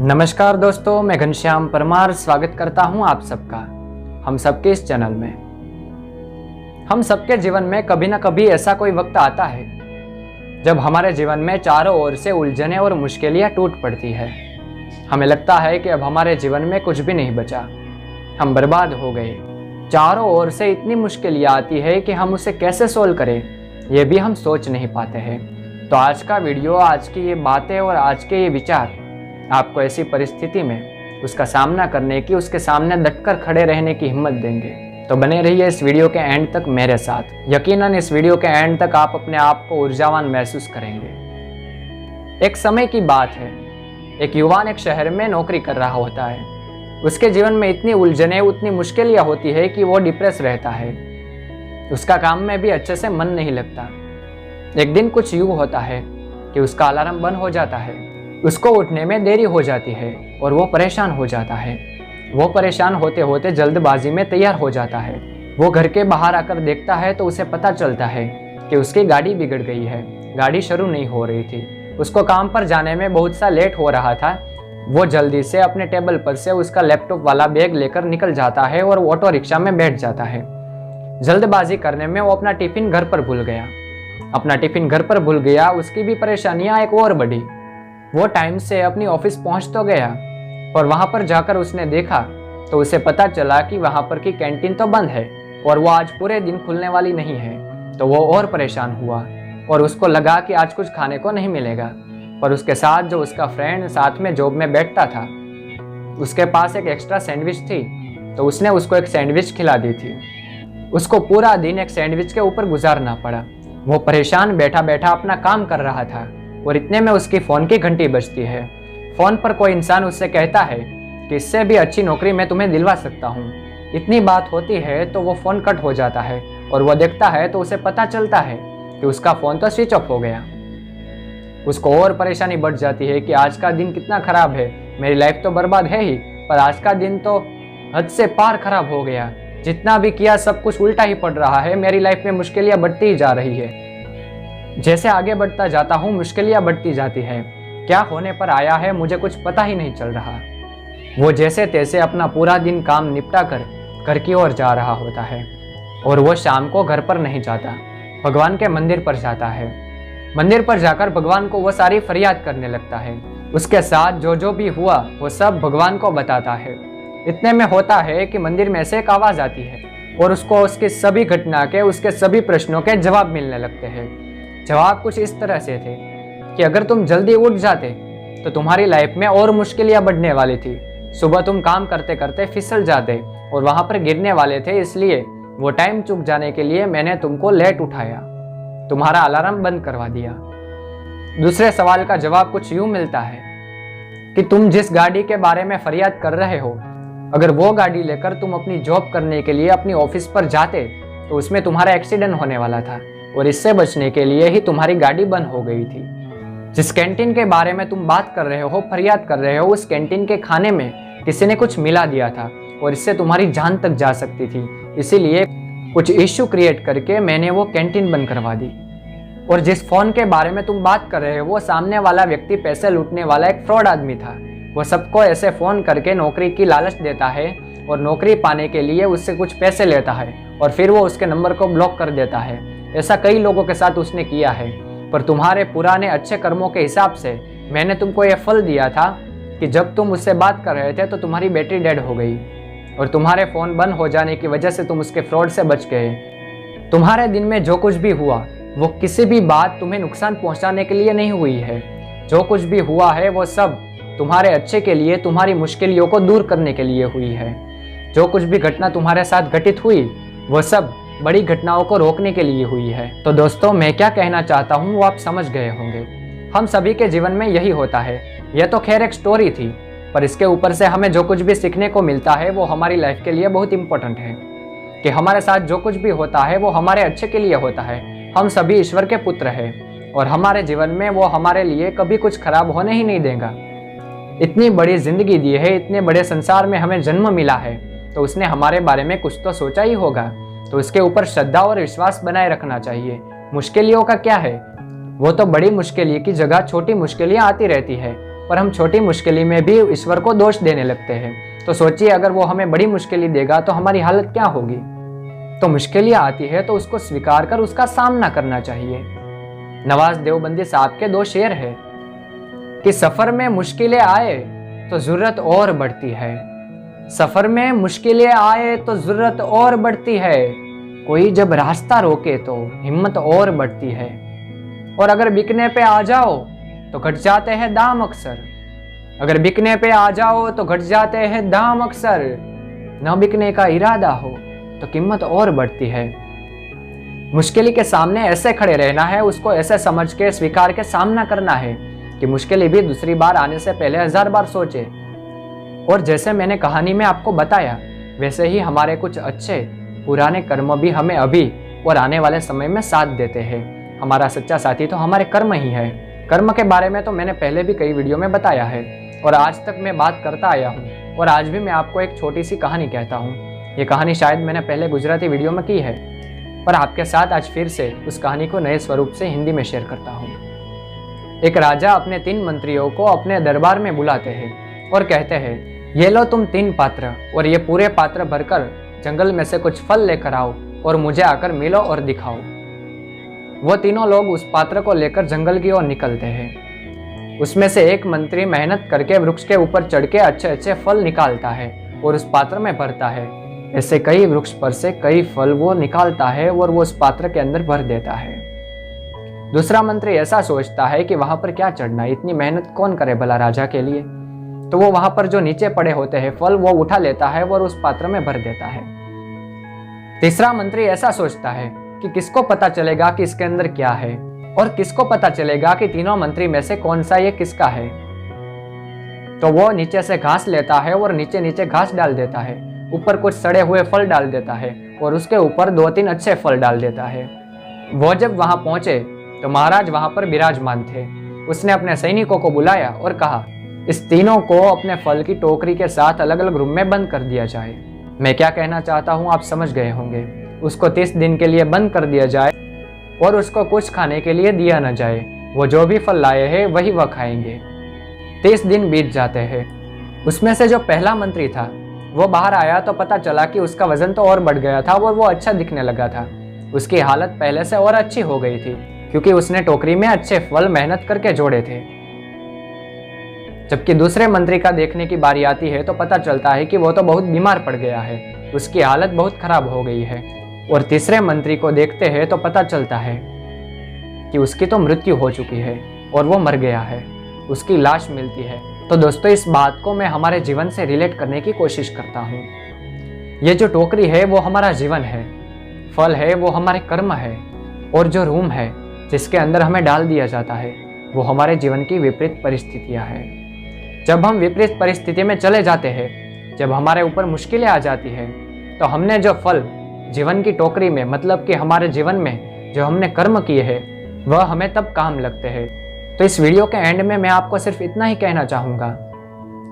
नमस्कार दोस्तों, मैं घनश्याम परमार स्वागत करता हूं आप सबका हम सबके इस चैनल में। हम सबके जीवन में कभी ना कभी ऐसा कोई वक्त आता है जब हमारे जीवन में चारों ओर से उलझनें और मुश्किलें टूट पड़ती है। हमें लगता है कि अब हमारे जीवन में कुछ भी नहीं बचा, हम बर्बाद हो गए। चारों ओर से इतनी मुश्किलें आती है कि हम उसे कैसे सोल्व करें ये भी हम सोच नहीं पाते हैं। तो आज का वीडियो, आज की ये बातें और आज के ये विचार आपको ऐसी परिस्थिति में उसका सामना करने की, उसके सामने डटकर खड़े रहने की हिम्मत देंगे। तो बने रहिए इस वीडियो के एंड तक मेरे साथ। यकीनन इस वीडियो के एंड तक आप अपने आप को ऊर्जावान महसूस करेंगे। एक समय की बात है, एक युवान एक शहर में नौकरी कर रहा होता है। उसके जीवन में इतनी उलझनें, उतनी मुश्किलें होती है कि वो डिप्रेस रहता है। उसका काम में भी अच्छे से मन नहीं लगता। एक दिन कुछ यूं होता है कि उसका अलार्म बंद हो जाता है, उसको उठने में देरी हो जाती है और वो परेशान हो जाता है। वो परेशान होते होते जल्दबाजी में तैयार हो जाता है। वो घर के बाहर आकर देखता है तो उसे पता चलता है कि उसकी गाड़ी बिगड़ गई है, गाड़ी शुरू नहीं हो रही थी। उसको काम पर जाने में बहुत सा लेट हो रहा था। वो जल्दी से अपने टेबल पर से उसका लैपटॉप वाला बैग लेकर निकल जाता है और ऑटो रिक्शा में बैठ जाता है। जल्दबाजी करने में वो अपना टिफिन घर पर भूल गया। उसकी भी परेशानियां एक और बढ़ी। वो टाइम से अपनी ऑफिस पहुंच तो गया और वहां पर जाकर उसने देखा तो उसे पता चला कि वहां पर की कैंटीन तो बंद है और वो आज पूरे दिन खुलने वाली नहीं है। तो वो और परेशान हुआ और उसको लगा कि आज कुछ खाने को नहीं मिलेगा। पर उसके साथ जो उसका फ्रेंड साथ में जॉब में बैठता था, उसके पास एक एक्स्ट्रा सैंडविच थी, तो उसने उसको एक सैंडविच खिला दी थी। उसको पूरा दिन एक सैंडविच के ऊपर गुजारना पड़ा। वो परेशान बैठा बैठा अपना काम कर रहा था और इतने में उसकी फ़ोन की घंटी बजती है। फ़ोन पर कोई इंसान उससे कहता है कि इससे भी अच्छी नौकरी मैं तुम्हें दिलवा सकता हूँ। इतनी बात होती है तो वो फ़ोन कट हो जाता है और वो देखता है तो उसे पता चलता है कि उसका फ़ोन तो स्विच ऑफ हो गया। उसको और परेशानी बढ़ जाती है कि आज का दिन कितना ख़राब है। मेरी लाइफ तो बर्बाद है ही, पर आज का दिन तो हद से पार खराब हो गया। जितना भी किया सब कुछ उल्टा ही पड़ रहा है। मेरी लाइफ में मुश्किलें बढ़ती ही जा रही है। जैसे आगे बढ़ता जाता हूँ मुश्किलें बढ़ती जाती है। क्या होने पर आया है मुझे कुछ पता ही नहीं चल रहा। वो जैसे तैसे अपना पूरा दिन काम निपटा कर घर की ओर जा रहा होता है और वो शाम को घर पर नहीं जाता, भगवान के मंदिर पर जाता है। मंदिर पर जाकर भगवान को वो सारी फरियाद करने लगता है। उसके साथ जो भी हुआ वो सब भगवान को बताता है। इतने में होता है कि मंदिर में से एक आवाज़ आती है और उसको उसकी सभी घटना के, उसके सभी प्रश्नों के जवाब मिलने लगते हैं। जवाब कुछ इस तरह से थे कि अगर तुम जल्दी उठ जाते तो तुम्हारी लाइफ में और मुश्किलें बढ़ने वाली थी। सुबह तुम काम करते करते फिसल जाते और वहां पर गिरने वाले थे, इसलिए वो टाइम चूक जाने के लिए मैंने तुमको लेट उठाया, तुम्हारा अलार्म बंद करवा दिया। दूसरे सवाल का जवाब कुछ यूं मिलता है कि तुम जिस गाड़ी के बारे में फरियाद कर रहे हो, अगर वो गाड़ी लेकर तुम अपनी जॉब करने के लिए अपनी ऑफिस पर जाते तो उसमें तुम्हारा एक्सीडेंट होने वाला था और इससे बचने के लिए ही तुम्हारी गाड़ी बंद हो गई थी। जिस कैंटीन के बारे में तुम बात कर रहे हो, फरियाद कर रहे हो, उस कैंटीन के खाने में किसी ने कुछ मिला दिया था और इससे तुम्हारी जान तक जा सकती थी। इसीलिए कुछ इश्यू क्रिएट करके मैंने वो कैंटीन बंद करवा दी। और जिस फोन के बारे में तुम बात कर रहे हो, वो सामने वाला व्यक्ति पैसे लूटने वाला एक फ्रॉड आदमी था। वो सबको ऐसे फोन करके नौकरी की लालच देता है और नौकरी पाने के लिए उससे कुछ पैसे लेता है और फिर वो उसके नंबर को ब्लॉक कर देता है। ऐसा कई लोगों के साथ उसने किया है। पर तुम्हारे पुराने अच्छे कर्मों के हिसाब से मैंने तुमको यह फल दिया था कि जब तुम उससे बात कर रहे थे तो तुम्हारी बैटरी डेड हो गई और तुम्हारे फ़ोन बंद हो जाने की वजह से तुम उसके फ्रॉड से बच गए। तुम्हारे दिन में जो कुछ भी हुआ वो किसी भी बात तुम्हें नुकसान पहुंचाने के लिए नहीं हुई है। जो कुछ भी हुआ है वो सब तुम्हारे अच्छे के लिए, तुम्हारी मुश्किलों को दूर करने के लिए हुई है। जो कुछ भी घटना तुम्हारे साथ घटित हुई वो सब बड़ी घटनाओं को रोकने के लिए हुई है। तो दोस्तों, मैं क्या कहना चाहता हूँ वो आप समझ गए होंगे। हम सभी के जीवन में यही होता है। यह तो खैर एक स्टोरी थी, पर इसके ऊपर से हमें जो कुछ भी सीखने को मिलता है वो हमारी लाइफ के लिए बहुत इंपॉर्टेंट है। कि हमारे साथ जो कुछ भी होता है वो हमारे अच्छे के लिए होता है। हम सभी ईश्वर के पुत्र हैं और हमारे जीवन में वो हमारे लिए कभी कुछ खराब होने ही नहीं देगा। इतनी बड़ी जिंदगी दी है, इतने बड़े संसार में हमें जन्म मिला है, तो उसने हमारे बारे में कुछ तो सोचा ही होगा। तो इसके ऊपर श्रद्धा और विश्वास बनाए रखना चाहिए। मुश्किलों का क्या है, वो तो बड़ी मुश्किल की जगह छोटी मुश्किलें आती रहती है। पर हम छोटी मुश्किल में भी ईश्वर को दोष देने लगते हैं। तो सोचिए, अगर वो हमें बड़ी मुश्किल देगा तो हमारी हालत क्या होगी। तो मुश्किलें आती है तो उसको स्वीकार कर उसका सामना करना चाहिए। नवाज देवबंदी साहब के 2 शेर है कि सफर में मुश्किलें आए तो जरूरत और बढ़ती है, सफर में मुश्किलें आए तो जरूरत और बढ़ती है, कोई जब रास्ता रोके तो हिम्मत और बढ़ती है, और अगर बिकने पे आ जाओ तो घट जाते हैं दाम अक्सर, अगर बिकने पे आ जाओ तो घट जाते हैं दाम अक्सर, न बिकने का इरादा हो तो कीमत और बढ़ती है। मुश्किल के सामने ऐसे खड़े रहना है, उसको ऐसे समझ के स्वीकार के सामना करना है कि मुश्किल भी दूसरी बार आने से पहले 1000 बार सोचे। और जैसे मैंने कहानी में आपको बताया, वैसे ही हमारे कुछ अच्छे पुराने कर्म भी हमें अभी और आने वाले समय में साथ देते हैं। हमारा सच्चा साथी तो हमारे कर्म ही है। कर्म के बारे में तो मैंने पहले भी कई वीडियो में बताया है और आज तक मैं बात करता आया हूँ, और आज भी मैं आपको एक छोटी सी कहानी कहता हूँ। ये कहानी शायद मैंने पहले गुजराती वीडियो में की है, पर आपके साथ आज फिर से उस कहानी को नए स्वरूप से हिंदी में शेयर करता हूँ। एक राजा अपने 3 मंत्रियों को अपने दरबार में बुलाते हैं और कहते हैं, ये लो तुम 3 पात्र, और ये पूरे पात्र भरकर जंगल में से कुछ फल लेकर आओ और मुझे आकर मिलो और दिखाओ। वो तीनों लोग उस पात्र को लेकर जंगल की ओर निकलते हैं। उसमें से एक मंत्री मेहनत करके वृक्ष के ऊपर चढ़ के अच्छे अच्छे फल निकालता है और उस पात्र में भरता है। ऐसे कई वृक्ष पर से कई फल वो निकालता है और वो उस पात्र के अंदर भर देता है। दूसरा मंत्री ऐसा सोचता है कि वहां पर क्या चढ़ना, इतनी मेहनत कौन करे भला राजा के लिए। तो वो वहां पर जो नीचे पड़े होते हैं फल वो उठा लेता है और उस पात्र में भर देता है। तीसरा मंत्री ऐसा सोचता है कि किसको पता चलेगा कि इसके अंदर क्या है, और किसको पता चलेगा कि तीनों मंत्री में से कौन सा ये किसका है। तो वो नीचे से घास लेता है और नीचे नीचे घास डाल देता है, ऊपर कुछ सड़े हुए फल डाल देता है और उसके ऊपर 2-3 अच्छे फल डाल देता है। वो जब वहां पहुंचे तो महाराज वहां पर विराजमान थे। उसने अपने सैनिकों को बुलाया और कहा, इस तीनों को अपने फल की टोकरी के साथ अलग अलग रूम में बंद कर दिया जाए। मैं क्या कहना चाहता हूं आप समझ गए होंगे। उसको 30 दिन के लिए बंद कर दिया जाए और उसको कुछ खाने के लिए दिया न जाए। वो जो भी फल लाए हैं वही वह खाएंगे। 30 दिन बीत जाते हैं। उसमें से जो पहला मंत्री था वो बाहर आया तो पता चला कि उसका वजन तो और बढ़ गया था और वो अच्छा दिखने लगा था। उसकी हालत पहले से और अच्छी हो गई थी क्योंकि उसने टोकरी में अच्छे फल मेहनत करके जोड़े थे। जबकि दूसरे मंत्री का देखने की बारी आती है तो पता चलता है कि वो तो बहुत बीमार पड़ गया है, उसकी हालत बहुत खराब हो गई है। और तीसरे मंत्री को देखते हैं तो पता चलता है कि उसकी तो मृत्यु हो चुकी है और वो मर गया है, उसकी लाश मिलती है। तो दोस्तों, इस बात को मैं हमारे जीवन से रिलेट करने की कोशिश करता हूँ। ये जो टोकरी है वो हमारा जीवन है, फल है वो हमारे कर्म है, और जो रूम है जिसके अंदर हमें डाल दिया जाता है वो हमारे जीवन की विपरीत परिस्थितियाँ हैं। जब हम विपरीत परिस्थिति में चले जाते हैं, जब हमारे ऊपर मुश्किलें आ जाती है, तो हमने जो फल जीवन की टोकरी में, मतलब कि हमारे जीवन में जो हमने कर्म किए हैं वह हमें तब काम लगते हैं। तो इस वीडियो के एंड में मैं आपको सिर्फ इतना ही कहना चाहूँगा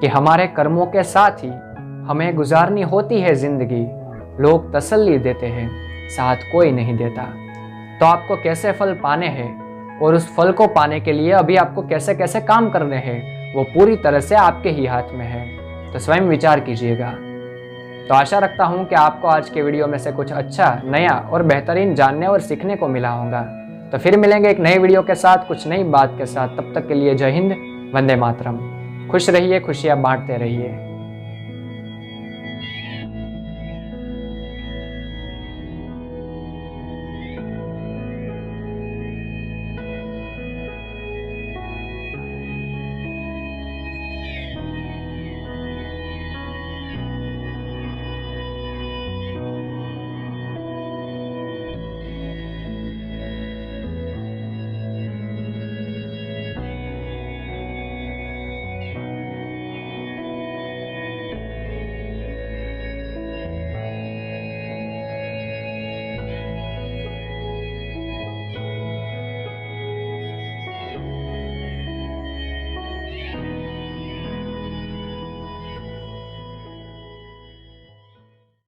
कि हमारे कर्मों के साथ ही हमें गुजारनी होती है जिंदगी। लोग तसल्ली देते हैं, साथ कोई नहीं देता। तो आपको कैसे फल पाने हैं और उस फल को पाने के लिए अभी आपको कैसे कैसे काम करने हैं वो पूरी तरह से आपके ही हाथ में है। तो स्वयं विचार कीजिएगा। तो आशा रखता हूँ कि आपको आज के वीडियो में से कुछ अच्छा, नया और बेहतरीन जानने और सीखने को मिला होगा। तो फिर मिलेंगे एक नए वीडियो के साथ, कुछ नई बात के साथ। तब तक के लिए जय हिंद, वंदे मातरम। खुश रहिए, खुशियाँ बांटते रहिए।